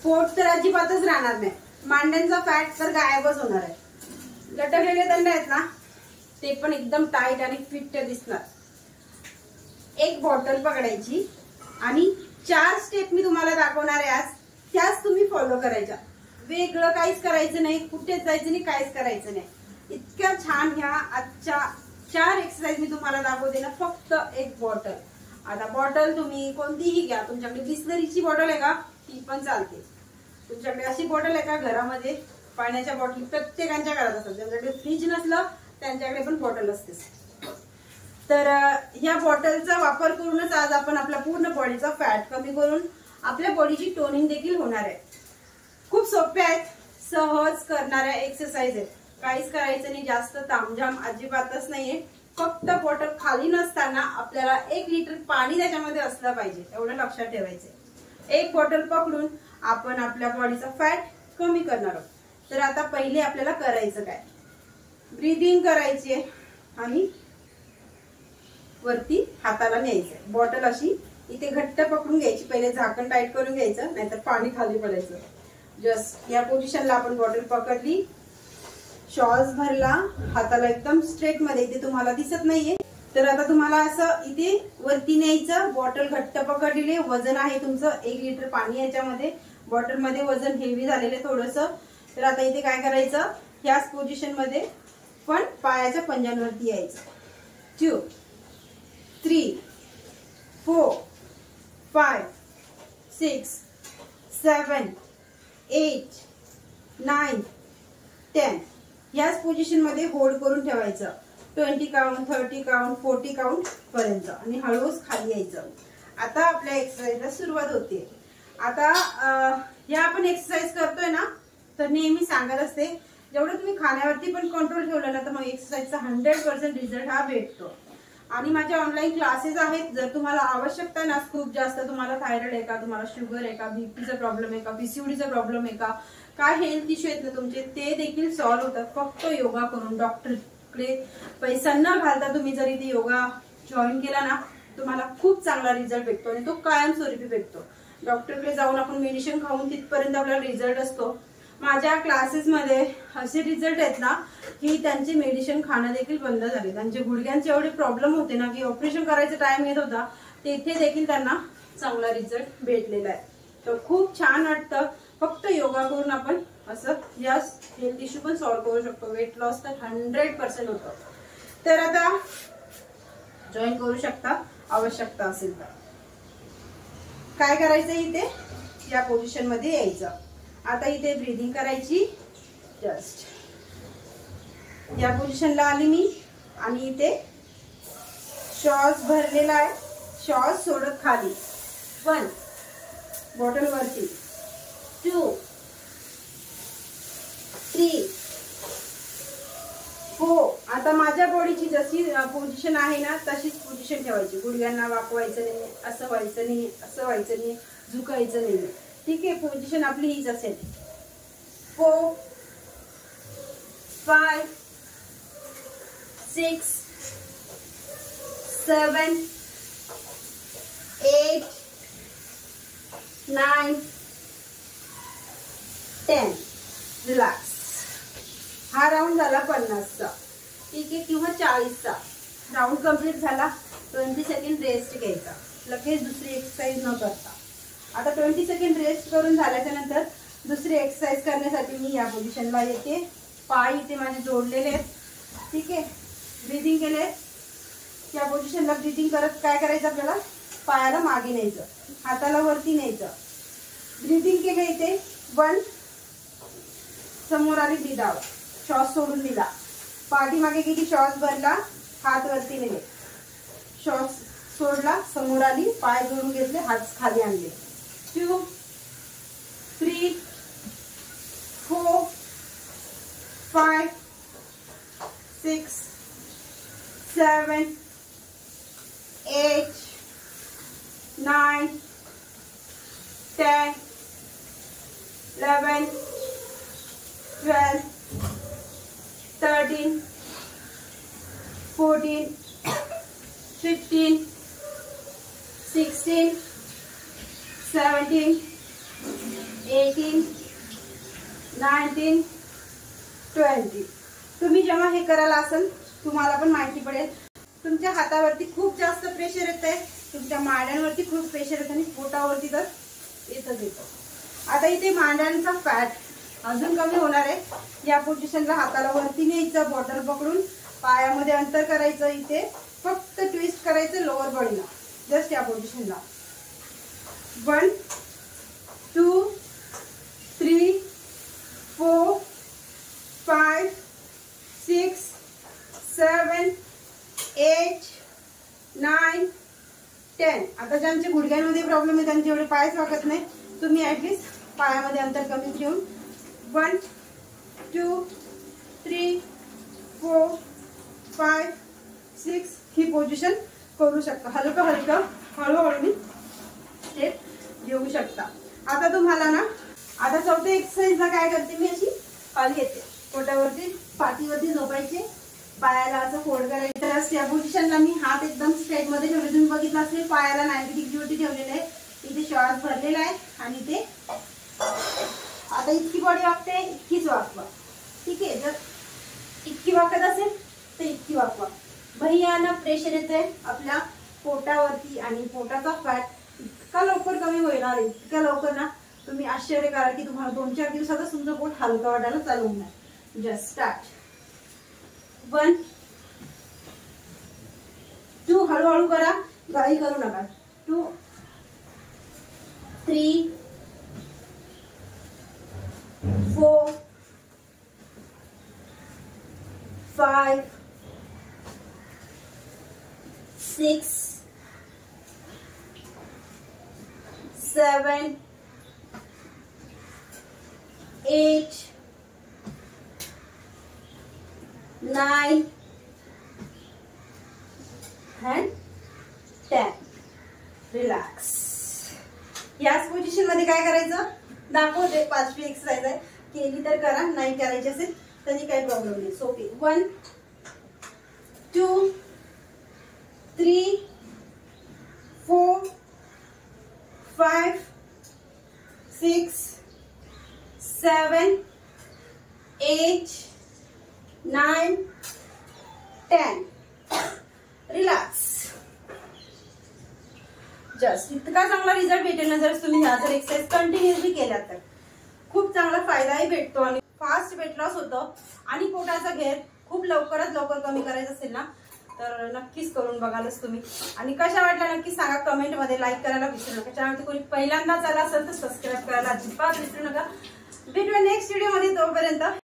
पोट तर अजिबातच राहणार नाही, मांड्यांचा फॅट तर गायबच होणार आहे. लटकलेले दंड आहेत ना ते पण एकदम टाईट आणि फिट दिसणार. एक बॉटल पकडायची आणि 4 स्टेप मी तुम्हाला दाखवणार आहे आज, त्याच तुम्ही फॉलो करायच्या. वेगळं काहीच करायचं नाही, कुठेच जायचं नाही, काहीच करायचं नाही. इतक्या छान ह्या आजच्या 4 एक्सरसाइज मी तुम्हाला दाखवते ना. फक्त एक बॉटल. आता बॉटल तुम्ही कोणतीही घ्या, तुमच्याकडे बिस्लरीची बॉटल आहे का ती पण चालते. तुमच्याकडे अशी बॉटल आहे का घरामध्ये, पाण्याच्या बॉटल प्रत्येकाच्या घरात असतात. ज्यांच्याकडे फ्रीज नसलं त्यांच्याकडे पण बॉटल असते. तर ह्या बॉटलचा वापर करूनच आज आपण आपल्या पूर्ण बॉडीचा फॅट कमी करून आपल्या बॉडीची टोनिंग देखील होणार आहे. खूप सोप्या आहेत, सहज करणाऱ्या एक्सरसाइज आहेत. काहीच करायचं नाही, जास्त तामझाम अजिबातच नाहीये. फक्त बॉटल खाली नसताना आपल्याला 1 लिटर पाणी त्याच्यामध्ये असलं पाहिजे, एवढं लक्षात ठेवायचं. एक बॉटल पकडून आपण आपल्या बॉडीचा फॅट कमी करणार आहोत. तर आता पहिले आपल्याला करायचं काय, ब्रीदिंग करायची आणि वरती हाताला न्यायचं. बॉटल अशी इथे घट्ट पकडून घ्यायची, पहिले झाकण टाईट करून घ्यायचं, नाहीतर पाणी खाली पडायचं. जस्ट या पोझिशनला आपण बॉटल पकडली, श्वास भरला, हाताला एकदम स्ट्रेट मध्ये, इथे तुम्हाला दिसत नाहीये तर आता तुम्हाला असं इथे वरती न्यायचं. बॉटल घट्ट पकडलेली, वजन आहे तुमचं 1 लिटर पाणी याच्यामध्ये. बॉटल मध्ये वजन हेवी झालेलं थोडस. तर आता इथे काय करायचं, ह्याच पोझिशन मध्ये पण पायाच्या पंजांवरती यायचं. 2 3 4 5 6 7 8 9 10. याच पोझिशन मध्ये होल्ड करून ठेवायचं. 20 काउंट, 30 काउंट, 40 काउंट पर्यंत आणि हळूच खाली यायचं. आता आपल्या एक्सरसाइजला सुरुवात होते. आता या आपण एक्सरसाइज करतोय ना, तर नेहमी सांगत असते जेवढं तुम्ही खाण्यावरती पण कंट्रोल ठेवलं ना तर मग एक्सरसाइजचा 100% रिझल्ट हा भेटतो. आणि माझे ऑनलाईन क्लासेस आहेत. जर तुम्हाला आवश्यकता आहे ना खूप जास्त, तुम्हाला थायरॉइड आहे का, तुम्हाला शुगर आहे का, बीपीचा प्रॉब्लेम आहे का, पीसीओडीचा प्रॉब्लेम आहे का, काय हेल्थ इश्यू आहेत ना तुमचे, ते देखील सॉल्व्ह होतात फक्त योगा करून. डॉक्टरकडे पैसा न घालता तुम्ही जर इथे योगा जॉईन केला ना तुम्हाला खूप चांगला रिझल्ट भेटतो आणि तो कायमस्वरूपी भेटतो. डॉक्टरकडे जाऊन आपण मेडिसिन खाऊन तिथपर्यंत आपल्याला रिझल्ट असतो. माझ्या क्लासेसमध्ये असे रिझल्ट आहेत ना की त्यांचे मेडिसिन खाणं देखील बंद झाले. त्यांचे गुडघ्यांचे एवढे प्रॉब्लेम होते ना की ऑपरेशन करायचा टाइम येत होता, तेथे देखील त्यांना चांगला रिझल्ट भेटलेला आहे. तर खूप छान वाटतं. फक्त योगा करून आपण असं या हेल्थ इश्यू पण सॉल्व्ह करू शकतो. वेट लॉस तर 100% होतं. तर आता जॉईन करू शकता आवश्यकता असेल तर. काय करायचं, इथे या पोझिशन मध्ये यायचं. आता इथे ब्रीदिंग करायची. जस्ट या पोझिशनला आली मी आणि इथे श्वास भरलेला आहे, श्वास सोडत खाली. 1 बॉटल वरती, 2 3 4. आता माझ्या बॉडीची जशी पोझिशन आहे ना तशीच पोझिशन ठेवायची. गुडघ्यांना वाकवायचं नाही, असं व्हायचं नाही, असं व्हायचं नाही, झुकायचं नाही. ठीक आहे, पोझिशन आपली हीच असेल. 4 5 6 7 8 9 10. रिलॅक्स. हा राऊंड झाला 50चा, ठीक आहे, किंवा 40चा. राऊंड कंप्लीट झाला. 20 सेकंड रेस्ट घ्यायचा, लगेच दुसरी एक्सरसाइज न करता. आता 20 सेकंड रेस्ट करून झाल्याच्या नंतर दुसरी एक्सरसाइज करण्यासाठी मी या पोझिशनला येते. पाय इथे माझे जोडलेले आहेत, ठीक आहे. ब्रीदिंग केले, या पोझिशनला ब्रीदिंग करत काय करायचं, आपल्याला पायाला मागे न्यायचं, हाताला वरती न्यायचं. ब्रीदिंग केले इथे 1, समोर आली, ब्रीदाव, श्वास सोडून दिला, पाठीमागे किती श्वास भरला, हात वरती नेले, श्वास सोडला, समोर आली, पाय जोडून घेतले, हात खाली आणले. 2 3 4 5 6 7 8 9 10 11 12 13 14 15 16 17 18, 19, 20. तुम्ही जेव्हा हे करायला असेल तुम्हाला पण माहिती पडेल तुमच्या हातावरती खूप जास्त प्रेशर येत आहे, तुमच्या मांड्यांवरती खूप प्रेशर येत आणि पोटावरती तर येतच येतं. आता इथे मांड्यांचा फॅट अजून कमी होणार आहे. या पोझिशनला हाताला वरती न्यायचं, बॉटल पकडून पायामध्ये अंतर करायचं, इथे फक्त ट्विस्ट करायचं लोअर बॉडीला, जस्ट या पोझिशनला. 1, 2, 3, 4, 5, 6, 7, 8, 9, 10. आता ज्यांच्या गुडघ्यांमध्ये प्रॉब्लेम आहे त्यांचे एवढे पायच वाकत नाही, तुम्ही ऍटलीस्ट पायामध्ये अंतर कमी ठेवून 1, 2, 3, 4, 5, 6 ही पोझिशन करू शकता. हलकं हलकं हळूहळू स्टेप घेऊ शकता. आता तुम्हाला ना आता चौथ्या एक्सरसाइजला काय करते मी, अशी खाली येते, पोटावरती पाठीवरती झोपायचे, पायाला असं फोल्ड करायचं. या पोझिशनला मी हात एकदम स्ट्रेट मध्ये ठेवले. तुम्ही बघितलं असेल पायाला 90 डिग्री वरती ठेवलेलं आहे, इथे श्वास भरलेला आहे आणि ते आता इतकी बॉडी वागते इतकीच वाकवा. ठीक आहे, जर इतकी वाकत असेल तर इतकी वाकवा. भैयाना प्रेशर येते आपल्या पोटावरती आणि पोटाचा फॅट इतका लवकर कमी होणार आहे, इतक्या लवकर ना तुम्ही आश्चर्य करा की तुम्हाला 2-4 दिवसातच तुमचं पोट हलकं वाटायला चालू होणार. Just start. 1, 2 हळूहळू करा, घाई करू नका. 2, 3, 4, 5, 6, 7, 8, 9 and 10. रिलॅक्स. याच पोझिशन मध्ये काय करायचं दाखवते. 5वी एक्सरसाइज आहे, केली तर करा, नाही करायची असेल तरी काही प्रॉब्लेम नाही, सोपी. 1, 2, 3, 4, 5, 6, 7, 8, 9, 10. रिलॅक्स. जस्ट इतका चांगला रिझल्ट भेटेल ना जर तुम्ही ह्या जर एक्सरसाइज कंटिन्युअसली केल्या तर. खूप चांगला फायदाही भेटतो आणि फास्ट वेट लॉस होतं. आणि पोटाचा घेर खूप लवकरात लवकर कमी करायचं असेल ना तर नक्कीच करून बघालच तुम्ही. आणि कशा वाटल्या नक्की सांगा कमेंट मध्ये. लाईक करायला विसरू नका. चॅनल कोणी पहिल्यांदा आला असेल तर सबस्क्राईब करायला अजिबात विसरू नका. भेटूया नेक्स्ट व्हिडिओ मध्ये. तोपर्यंत